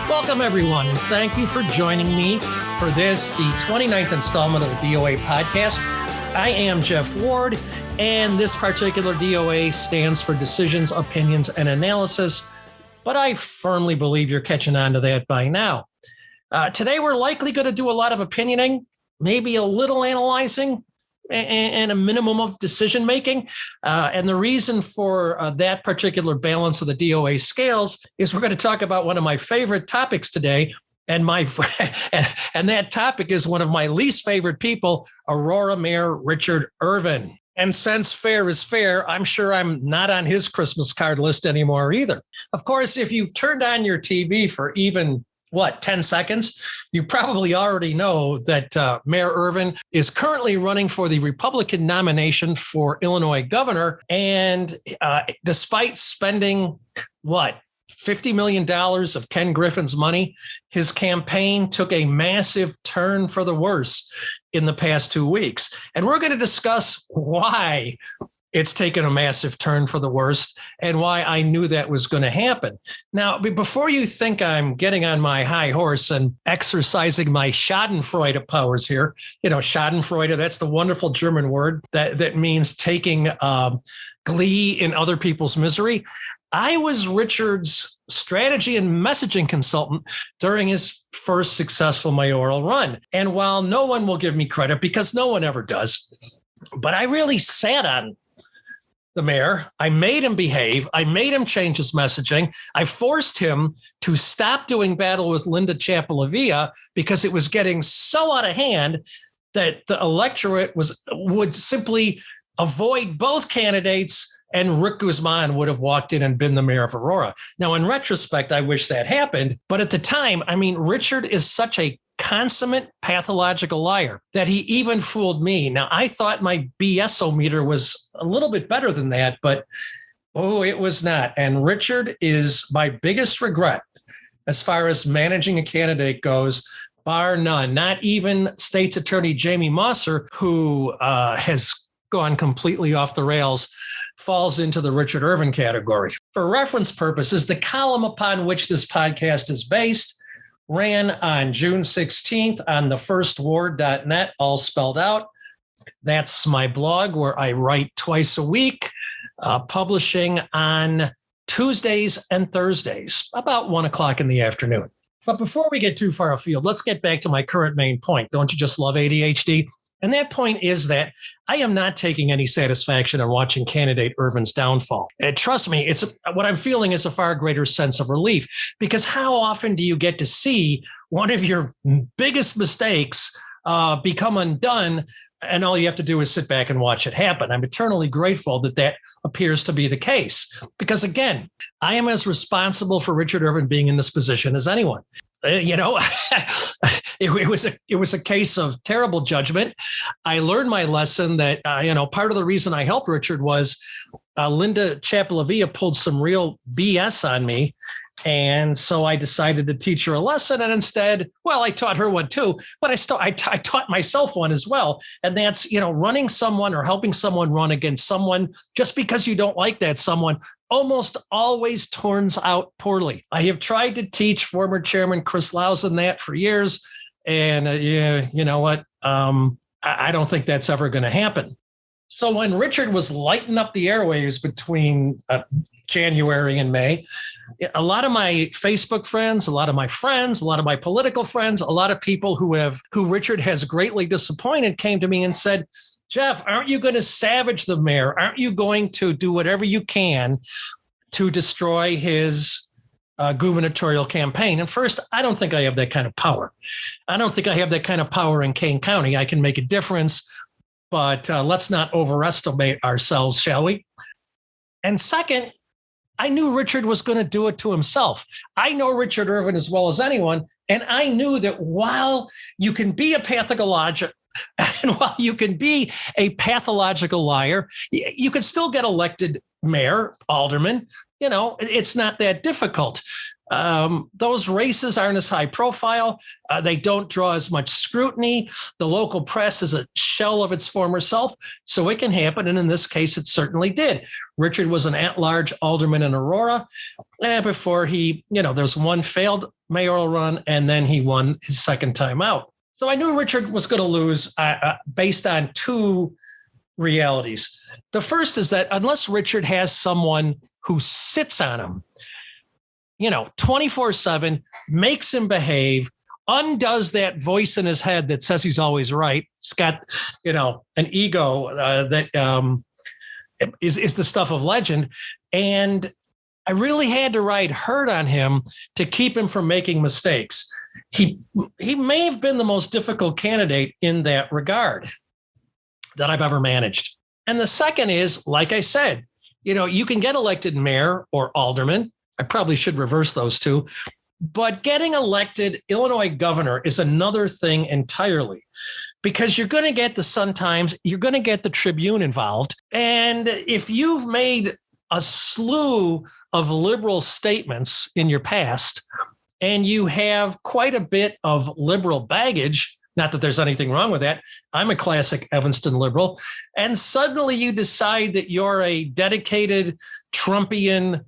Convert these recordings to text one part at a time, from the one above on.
Welcome, everyone. Thank you for joining me for this, the 29th installment of the DOA podcast. I am Jeff Ward, and this particular DOA stands for Decisions, Opinions, and Analysis, but I firmly believe you're catching on to that by now. Today, we're likely going to do a lot of opinioning, maybe a little analyzing, and a minimum of decision making. And the reason for that particular balance of the DOA scales is we're going to talk about one of my favorite topics today. And and that topic is one of my least favorite people, Aurora Mayor Richard Irvin. And since fair is fair, I'm sure I'm not on his Christmas card list anymore either. Of course, if you've turned on your TV for even 10 seconds, you probably already know that Mayor Irvin is currently running for the Republican nomination for Illinois governor. And despite spending, $50 million of Ken Griffin's money, his campaign took a massive turn for the worse in the past 2 weeks. And we're going to discuss why it's taken a massive turn for the worst and why I knew that was going to happen. Now, before you think I'm getting on my high horse and exercising my Schadenfreude powers here, Schadenfreude, that's the wonderful German word that means taking glee in other people's misery. I was Richard's strategy and messaging consultant during his first successful mayoral run. And while no one will give me credit, because no one ever does, but I really sat on the mayor. I made him behave. I made him change his messaging. I forced him to stop doing battle with Linda Chapellavia because it was getting so out of hand that the electorate would simply avoid both candidates, and Rick Guzman would have walked in and been the mayor of Aurora. Now, in retrospect, I wish that happened. But at the time, Richard is such a consummate pathological liar that he even fooled me. Now, I thought my BS-o-meter was a little bit better than that, but it was not. And Richard is my biggest regret as far as managing a candidate goes, bar none. Not even State's Attorney Jamie Mosser, who has gone completely off the rails, falls into the Richard Irvin category. For reference purposes, the column upon which this podcast is based ran on June 16th on thefirstward.net, all spelled out. That's my blog where I write twice a week, publishing on Tuesdays and Thursdays, about 1:00 in the afternoon. But before we get too far afield, let's get back to my current main point. Don't you just love ADHD? And that point is that I am not taking any satisfaction in watching candidate Irvin's downfall. And trust me, what I'm feeling is a far greater sense of relief, because how often do you get to see one of your biggest mistakes become undone, and all you have to do is sit back and watch it happen? I'm eternally grateful that appears to be the case, because again, I am as responsible for Richard Irvin being in this position as anyone. It was a case of terrible judgment. I learned my lesson that, part of the reason I helped Richard was Linda Chapellavia pulled some real BS on me. And so I decided to teach her a lesson. And instead, I taught her one too, but I taught myself one as well. And that's, running someone or helping someone run against someone just because you don't like that someone almost always turns out poorly. I have tried to teach former Chairman Chris Lausen that for years. And you know what? I don't think that's ever going to happen. So when Richard was lighting up the airwaves between January and May, a lot of my Facebook friends, a lot of my friends, a lot of my political friends, a lot of people who Richard has greatly disappointed came to me and said, Jeff, aren't you going to savage the mayor? Aren't you going to do whatever you can to destroy his gubernatorial campaign? And first, I don't think I have that kind of power. I don't think I have that kind of power in Kane County. I can make a difference, but let's not overestimate ourselves, shall we? And second, I knew Richard was going to do it to himself. I know Richard Irvin as well as anyone, and I knew that while you can be a pathological liar, you can still get elected mayor, alderman. It's not that difficult. Those races aren't as high profile. They don't draw as much scrutiny. The local press is a shell of its former self, so it can happen. And in this case, it certainly did. Richard was an at-large alderman in Aurora before he, there's one failed mayoral run, and then he won his second time out. So I knew Richard was going to lose based on two realities. The first is that unless Richard has someone who sits on him, 24/7, makes him behave, undoes that voice in his head that says he's always right. He's got, an ego that is the stuff of legend. And I really had to ride hard on him to keep him from making mistakes. He may have been the most difficult candidate in that regard that I've ever managed. And the second is, like I said, you can get elected mayor or alderman. I probably should reverse those two. But getting elected Illinois governor is another thing entirely, because you're going to get the Sun-Times, you're going to get the Tribune involved. And if you've made a slew of liberal statements in your past, and you have quite a bit of liberal baggage, not that there's anything wrong with that. I'm a classic Evanston liberal. And suddenly you decide that you're a dedicated Trumpian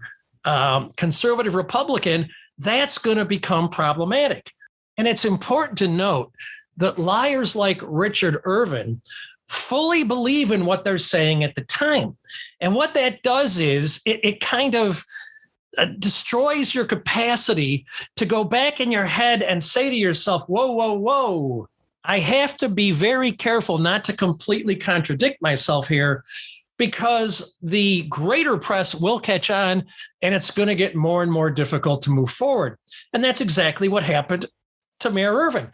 conservative Republican, that's going to become problematic. And it's important to note that liars like Richard Irvin fully believe in what they're saying at the time. And what that does is it kind of destroys your capacity to go back in your head and say to yourself, whoa, whoa, whoa, I have to be very careful not to completely contradict myself here, because the greater press will catch on and it's going to get more and more difficult to move forward. And that's exactly what happened to Mayor Irvin.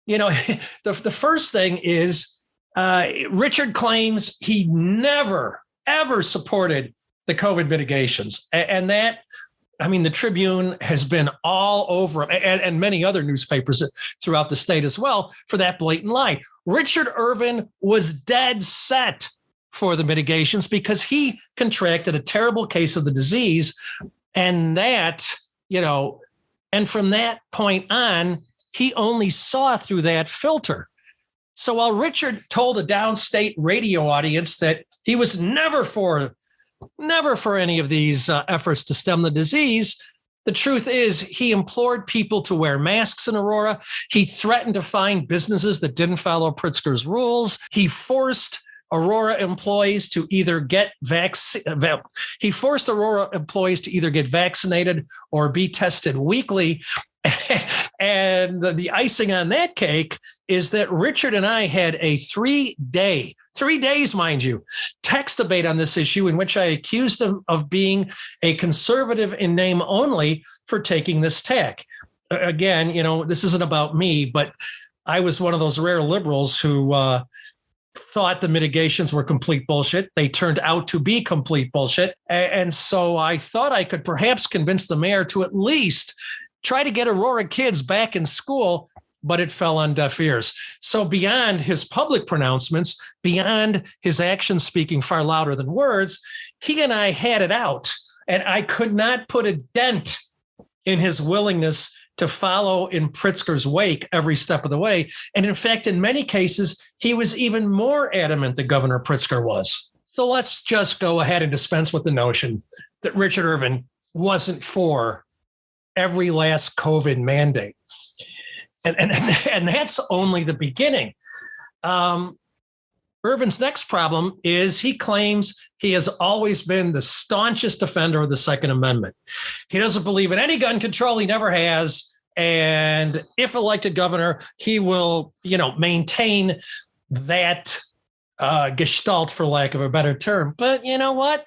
The first thing is Richard claims he never, ever supported the COVID mitigations. And that, the Tribune has been all over him, and many other newspapers throughout the state as well, for that blatant lie. Richard Irvin was dead set for the mitigations because he contracted a terrible case of the disease. And that, and from that point on, he only saw through that filter. So while Richard told a downstate radio audience that he was never for any of these efforts to stem the disease, the truth is he implored people to wear masks in Aurora. He threatened to fine businesses that didn't follow Pritzker's rules. He forced Aurora employees to either get vaccinated or be tested weekly. And the icing on that cake is that Richard and I had a 3 days, mind you, text debate on this issue in which I accused him of being a conservative in name only for taking this tack. Again, this isn't about me, but I was one of those rare liberals who thought the mitigations were complete bullshit. They turned out to be complete bullshit. And so I thought I could perhaps convince the mayor to at least try to get Aurora kids back in school, but it fell on deaf ears. So beyond his public pronouncements, beyond his actions speaking far louder than words, he and I had it out, and I could not put a dent in his willingness to follow in Pritzker's wake every step of the way. And in fact, in many cases, he was even more adamant than Governor Pritzker was. So let's just go ahead and dispense with the notion that Richard Irvin wasn't for every last COVID mandate. And that's only the beginning. Irvin's next problem is he claims he has always been the staunchest defender of the Second Amendment. He doesn't believe in any gun control. He never has. And if elected governor, he will, maintain that gestalt, for lack of a better term. But you know what?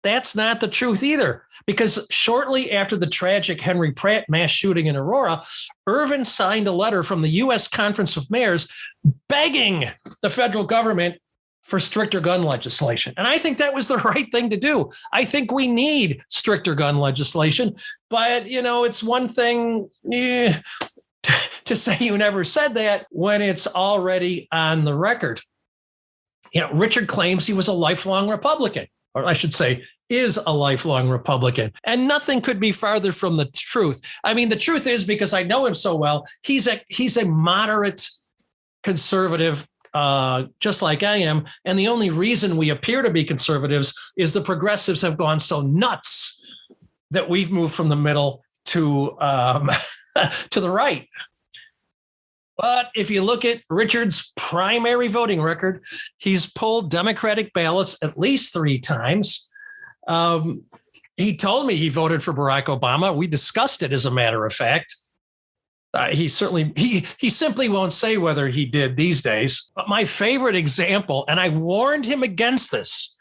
That's not the truth either, because shortly after the tragic Henry Pratt mass shooting in Aurora, Irvin signed a letter from the U.S. Conference of Mayors begging the federal government for stricter gun legislation. And I think that was the right thing to do. I think we need stricter gun legislation. But, it's one thing to say you never said that when it's already on the record. Richard claims he was a lifelong Republican, or I should say, is a lifelong Republican. And nothing could be farther from the truth. The truth is, because I know him so well, he's a moderate conservative, just like I am. And the only reason we appear to be conservatives is the progressives have gone so nuts that we've moved from the middle to to the right. But if you look at Richard's primary voting record, he's pulled Democratic ballots at least 3 times. He told me he voted for Barack Obama. We discussed it, as a matter of fact. He simply won't say whether he did these days. But my favorite example, and I warned him against this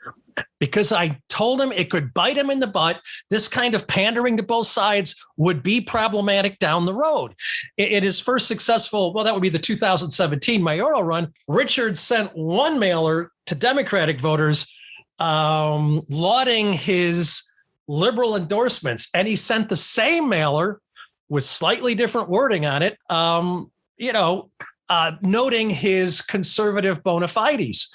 because I told him it could bite him in the butt. This kind of pandering to both sides would be problematic down the road. In his first successful, well, that would be the 2017 mayoral run, Richard sent one mailer to Democratic voters lauding his liberal endorsements. And he sent the same mailer with slightly different wording on it, noting his conservative bona fides.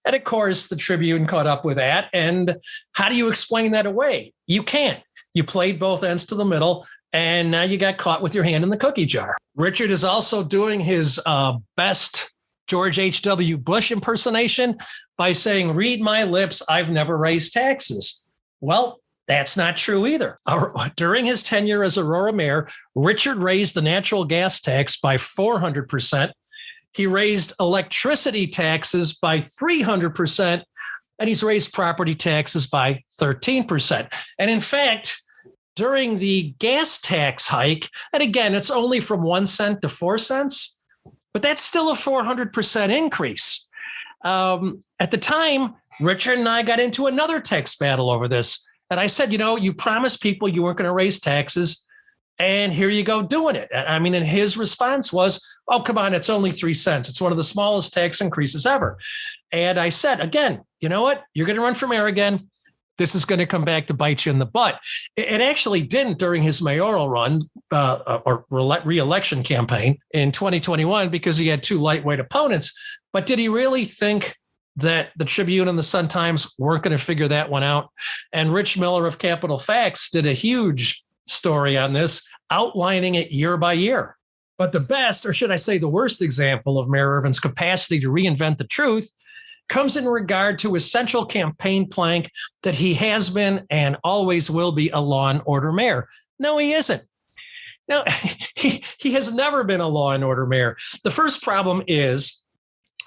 And of course, the Tribune caught up with that. And how do you explain that away? You can't. You played both ends to the middle, and now you got caught with your hand in the cookie jar. Richard is also doing his best George H.W. Bush impersonation by saying, "Read my lips, I've never raised taxes." Well, that's not true either. During his tenure as Aurora mayor, Richard raised the natural gas tax by 400%. He raised electricity taxes by 300%, and he's raised property taxes by 13%. And in fact, during the gas tax hike, and again, it's only from 1 cent to 4 cents, but that's still a 400% increase. At the time, Richard and I got into another tax battle over this. And I said, you promised people you weren't going to raise taxes, and here you go doing it. I mean, and his response was, "Oh, come on, it's only 3 cents. It's one of the smallest tax increases ever." And I said, again, you know what? You're going to run for mayor again. This is going to come back to bite you in the butt. It actually didn't during his mayoral run or re-election campaign in 2021 because he had 2 lightweight opponents. But did he really think that the Tribune and the Sun-Times weren't going to figure that one out? And Rich Miller of Capital Facts did a huge story on this, outlining it year by year. But the best, or should I say the worst example of Mayor Irvin's capacity to reinvent the truth comes in regard to his central campaign plank that he has been and always will be a law and order mayor. No, he isn't. No, he has never been a law and order mayor. The first problem is,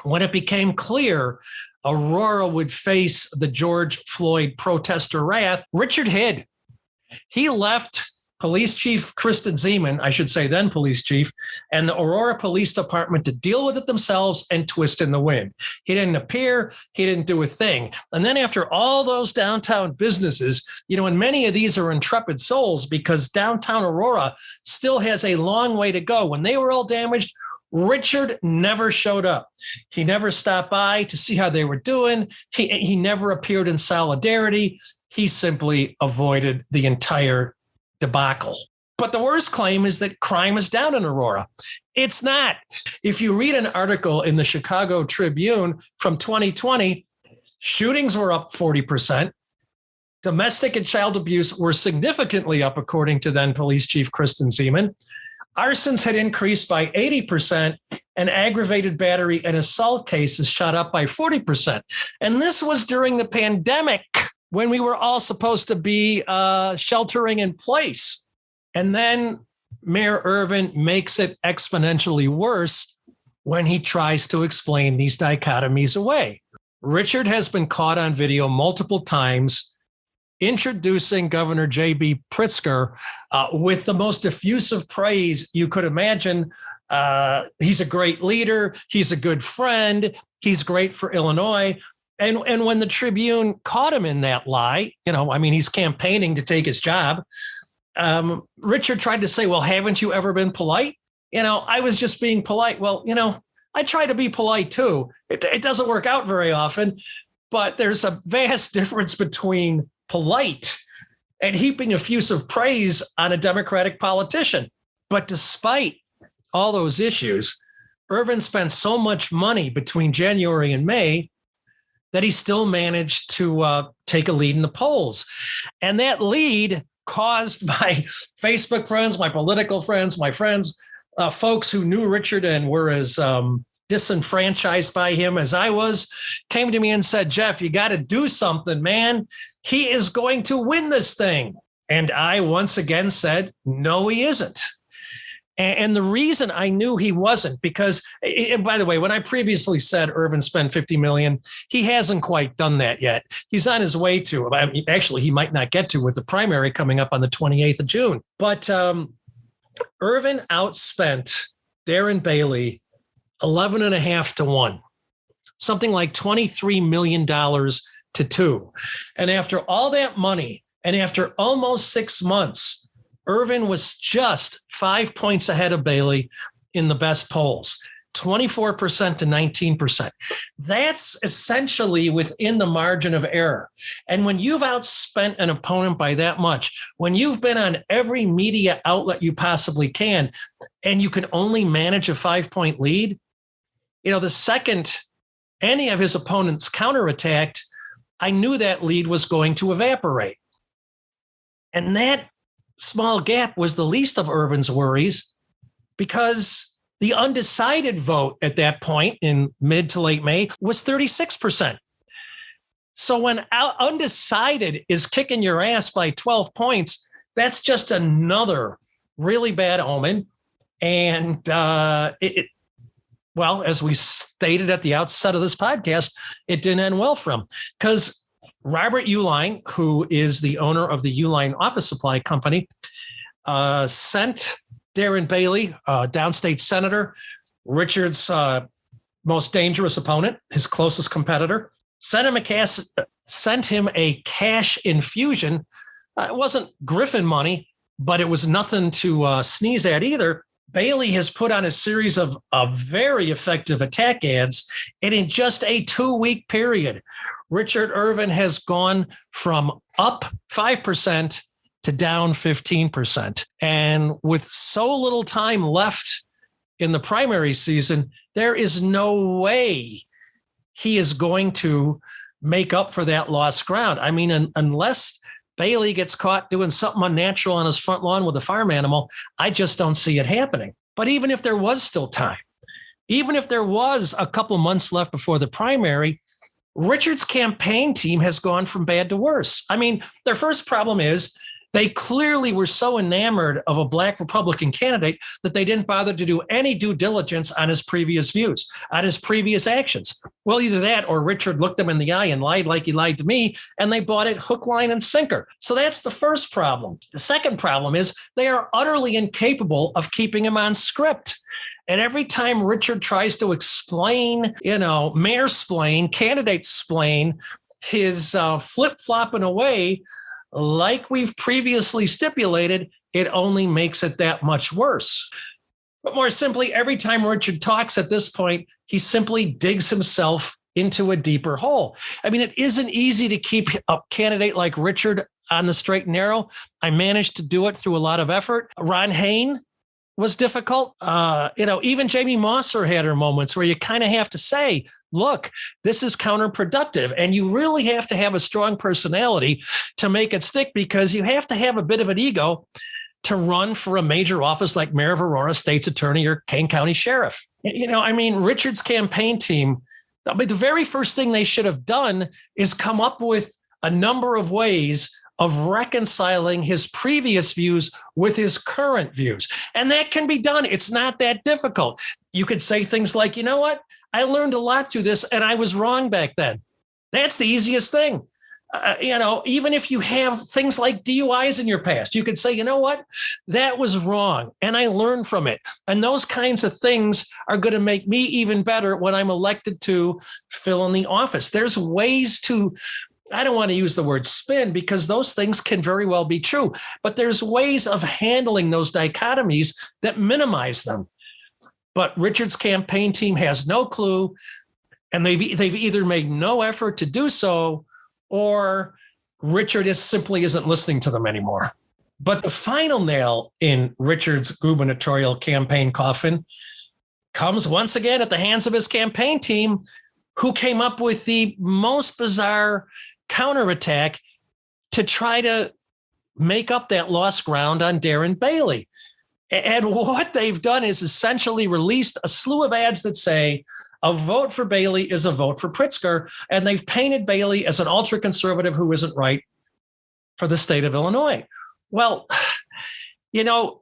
when it became clear Aurora would face the George Floyd protester wrath, Richard hid. He left Police Chief Kristen Zeman, I should say then Police Chief, and the Aurora Police Department to deal with it themselves and twist in the wind. He didn't appear. He didn't do a thing. And then after all those downtown businesses, and many of these are intrepid souls because downtown Aurora still has a long way to go. When they were all damaged, Richard never showed up. He never stopped by to see how they were doing. He never appeared in solidarity. He simply avoided the entire debacle. But the worst claim is that crime is down in Aurora. It's not. If you read an article in the Chicago Tribune from 2020, shootings were up 40%. Domestic and child abuse were significantly up, according to then Police Chief Kristen Zeman. Arsons had increased by 80%, and aggravated battery and assault cases shot up by 40%. And this was during the pandemic when we were all supposed to be sheltering in place. And then Mayor Irvin makes it exponentially worse when he tries to explain these dichotomies away. Richard has been caught on video multiple times introducing Governor J.B. Pritzker with the most effusive praise you could imagine. He's a great leader. He's a good friend. He's great for Illinois. And when the Tribune caught him in that lie, he's campaigning to take his job. Richard tried to say, well, haven't you ever been polite? I was just being polite. Well, I try to be polite too. It doesn't work out very often, but there's a vast difference between polite and heaping effusive praise on a Democratic politician. But despite all those issues, Irvin spent so much money between January and May that he still managed to take a lead in the polls. And that lead caused my Facebook friends, my political friends, my friends, folks who knew Richard and were as disenfranchised by him as I was, came to me and said, Jeff, you got to do something, man. He is going to win this thing. And I once again said, no, he isn't. And the reason I knew he wasn't, because, and by the way, when I previously said Irvin spent $50 million, he hasn't quite done that yet. He's on his way to. I mean, actually, he might not get to with the primary coming up on the 28th of June. But Irvin outspent Darren Bailey 11.5 to 1, something like $23 million to 2. And after all that money, and after almost 6 months, Irvin was just 5 points ahead of Bailey in the best polls, 24% to 19%. That's essentially within the margin of error. And when you've outspent an opponent by that much, when you've been on every media outlet you possibly can, and you can only manage a 5-point lead, the second any of his opponents counterattacked, I knew that lead was going to evaporate. And that small gap was the least of Irvin's worries, because the undecided vote at that point in mid to late May was 36%. So when undecided is kicking your ass by 12 points, that's just another really bad omen. And well, as we stated at the outset of this podcast, it didn't end well for him, because Robert Uihlein, who is the owner of the Uihlein Office Supply Company, sent Darren Bailey, downstate senator, Richard's most dangerous opponent, his closest competitor, sent him a cash infusion. It wasn't Griffin money, but it was nothing to sneeze at either. Bailey has put on a series of very effective attack ads, and in just a 2-week period, Richard Irvin has gone from up 5% to down 15%. And with so little time left in the primary season, there is no way he is going to make up for that lost ground. I mean, unless Bailey gets caught doing something unnatural on his front lawn with a farm animal, I just don't see it happening. But even if there was still time, even if there was a couple months left before the primary, Richard's campaign team has gone from bad to worse. I mean, their first problem is they clearly were so enamored of a Black Republican candidate that they didn't bother to do any due diligence on his previous views, on his previous actions. Well, either that or Richard looked them in the eye and lied like he lied to me, and they bought it hook, line, and sinker. So that's the first problem. The second problem is they are utterly incapable of keeping him on script. And every time Richard tries to explain, mayor-splain, candidate-splain, his flip-flopping away, like we've previously stipulated, it only makes it that much worse. But more simply, every time Richard talks at this point, he simply digs himself into a deeper hole. I mean, it isn't easy to keep a candidate like Richard on the straight and narrow. I managed to do it through a lot of effort. Ron Hain was difficult. Even Jamie Mosser had her moments where you kind of have to say, look, this is counterproductive. And you really have to have a strong personality to make it stick, because you have to have a bit of an ego to run for a major office like mayor of Aurora, state's attorney, or Kane County sheriff. Richard's campaign team, the very first thing they should have done is come up with a number of ways of reconciling his previous views with his current views. And that can be done. It's not that difficult. You could say things like, you know what? I learned a lot through this, and I was wrong back then. That's the easiest thing. Even if you have things like DUIs in your past, you could say, you know what? That was wrong, and I learned from it. And those kinds of things are going to make me even better when I'm elected to fill in the office. There's ways to, I don't want to use the word spin, because those things can very well be true, but there's ways of handling those dichotomies that minimize them. But Richard's campaign team has no clue, and they've either made no effort to do so, or Richard simply isn't listening to them anymore. But the final nail in Richard's gubernatorial campaign coffin comes once again at the hands of his campaign team, who came up with the most bizarre counterattack to try to make up that lost ground on Darren Bailey. And what they've done is essentially released a slew of ads that say a vote for Bailey is a vote for Pritzker. And they've painted Bailey as an ultra-conservative who isn't right for the state of Illinois. Well, you know,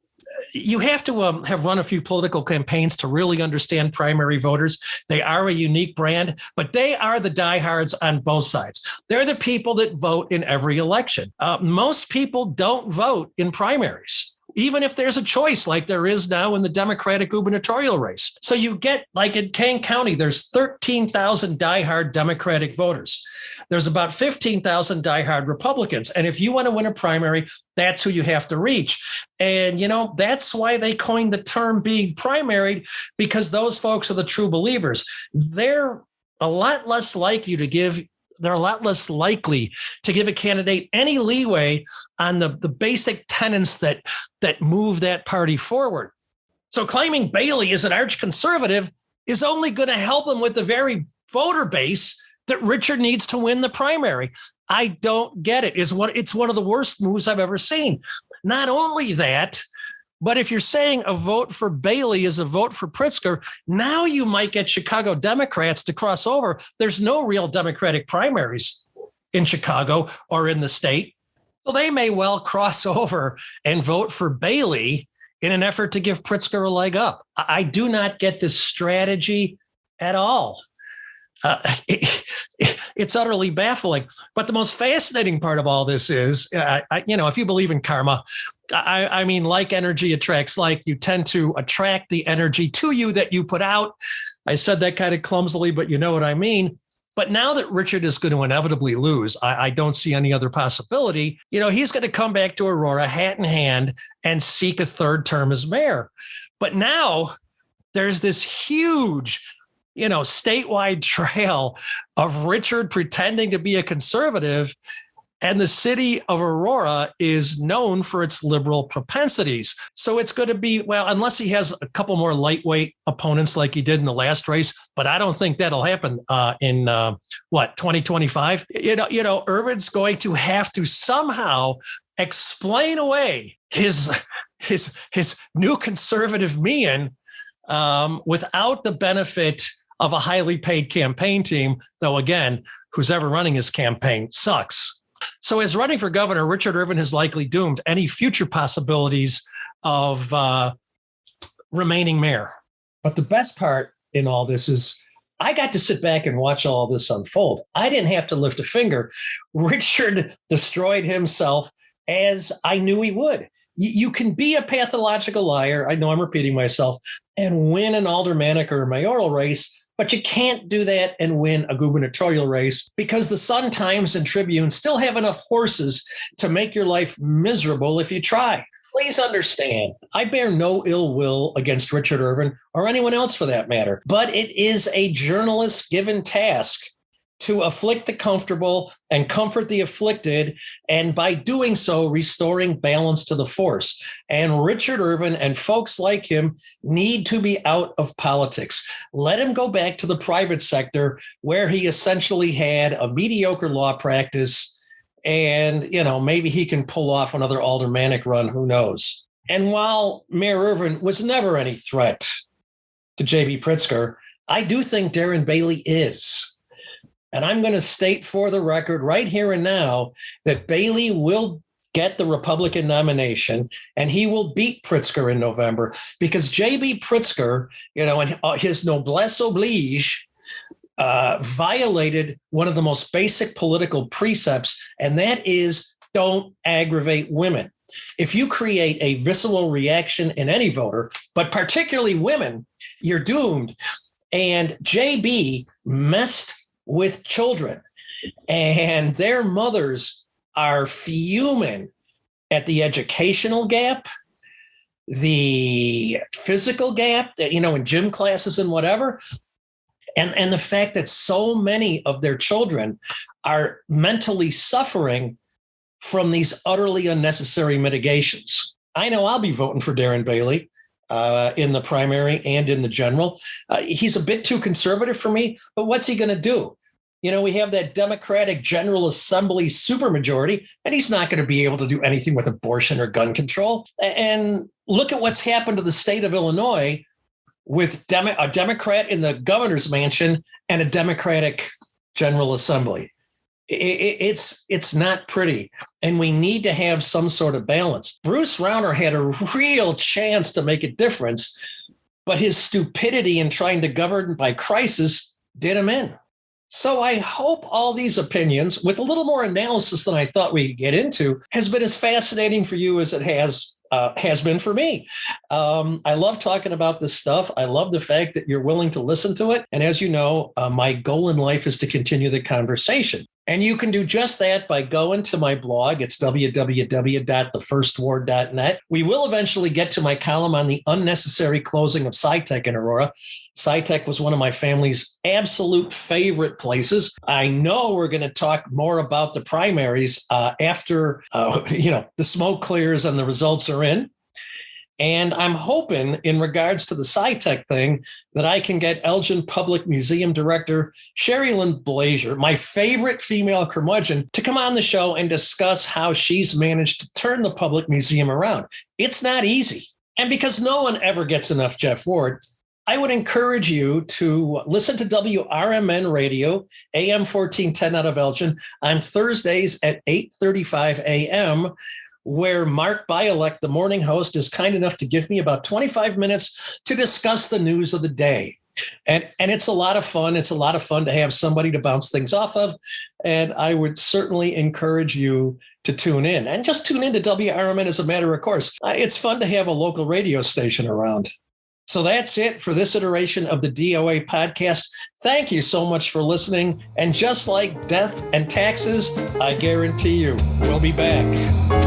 you have to have run a few political campaigns to really understand primary voters. They are a unique brand, but they are the diehards on both sides. They're the people that vote in every election. Most people don't vote in primaries, even if there's a choice like there is now in the Democratic gubernatorial race. So you get, like in Kane County, there's 13,000 diehard Democratic voters. There's about 15,000 diehard Republicans. And if you want to win a primary, that's who you have to reach. And, that's why they coined the term being primaried, because those folks are the true believers. They're a lot less likely to give a candidate any leeway on the basic tenets that move that party forward. So claiming Bailey is an arch conservative is only going to help him with the very voter base that Richard needs to win the primary. I don't get it. It's one of the worst moves I've ever seen. Not only that, but if you're saying a vote for Bailey is a vote for Pritzker, now you might get Chicago Democrats to cross over. There's no real Democratic primaries in Chicago or in the state. So they may well cross over and vote for Bailey in an effort to give Pritzker a leg up. I do not get this strategy at all. It's utterly baffling. But the most fascinating part of all this is, if you believe in karma, I mean, like energy attracts like, you tend to attract the energy to you that you put out. I said that kind of clumsily, but you know what I mean. But now that Richard is going to inevitably lose, I don't see any other possibility. He's going to come back to Aurora, hat in hand, and seek a third term as mayor. But now there's this huge statewide trail of Richard pretending to be a conservative, and the city of Aurora is known for its liberal propensities. So it's going to be, well, unless he has a couple more lightweight opponents like he did in the last race, but I don't think that'll happen in 2025. Irvin's going to have to somehow explain away his new conservative mien without the benefit of a highly paid campaign team, though, again, who's ever running his campaign sucks. So as running for governor, Richard Irvin has likely doomed any future possibilities of remaining mayor. But the best part in all this is I got to sit back and watch all this unfold. I didn't have to lift a finger. Richard destroyed himself, as I knew he would. You can be a pathological liar, I know I'm repeating myself, and win an aldermanic or a mayoral race, but you can't do that and win a gubernatorial race, because the Sun Times and Tribune still have enough horses to make your life miserable if you try. Please understand, I bear no ill will against Richard Irvin or anyone else for that matter, but it is a journalist's given task to afflict the comfortable and comfort the afflicted, and by doing so, restoring balance to the force. And Richard Irvin and folks like him need to be out of politics. Let him go back to the private sector, where he essentially had a mediocre law practice, and, maybe he can pull off another aldermanic run, who knows. And while Mayor Irvin was never any threat to J.B. Pritzker, I do think Darren Bailey is. And I'm going to state for the record right here and now that Bailey will get the Republican nomination, and he will beat Pritzker in November, because J.B. Pritzker, and his noblesse oblige, violated one of the most basic political precepts, and that is don't aggravate women. If you create a visceral reaction in any voter, but particularly women, you're doomed. And J.B. messed with children, and their mothers are fuming at the educational gap, the physical gap, in gym classes and whatever, and the fact that so many of their children are mentally suffering from these utterly unnecessary mitigations. I know I'll be voting for Darren Bailey in the primary and in the general. He's a bit too conservative for me, but what's he going to do? We have that Democratic General Assembly supermajority, and he's not going to be able to do anything with abortion or gun control. And look at what's happened to the state of Illinois with a Democrat in the governor's mansion and a Democratic General Assembly. It's not pretty, and we need to have some sort of balance. Bruce Rauner had a real chance to make a difference, but his stupidity in trying to govern by crisis did him in. So I hope all these opinions, with a little more analysis than I thought we'd get into, has been as fascinating for you as it has been for me. I love talking about this stuff. I love the fact that you're willing to listen to it. And as you know, my goal in life is to continue the conversation. And you can do just that by going to my blog. It's www.thefirstward.net. We will eventually get to my column on the unnecessary closing of SciTech in Aurora. SciTech was one of my family's absolute favorite places. I know we're going to talk more about the primaries after the smoke clears and the results are in. And I'm hoping, in regards to the SciTech thing, that I can get Elgin Public Museum Director Sherry Lynn Blazier, my favorite female curmudgeon, to come on the show and discuss how she's managed to turn the public museum around. It's not easy. And because no one ever gets enough Jeff Ward, I would encourage you to listen to WRMN Radio, AM 1410 out of Elgin, on Thursdays at 8:35 a.m., where Mark Bialek, the morning host, is kind enough to give me about 25 minutes to discuss the news of the day. And it's a lot of fun. It's a lot of fun to have somebody to bounce things off of. And I would certainly encourage you to tune in. And just tune in to WRMN as a matter of course. It's fun to have a local radio station around. So that's it for this iteration of the DOA podcast. Thank you so much for listening. And just like death and taxes, I guarantee you we'll be back.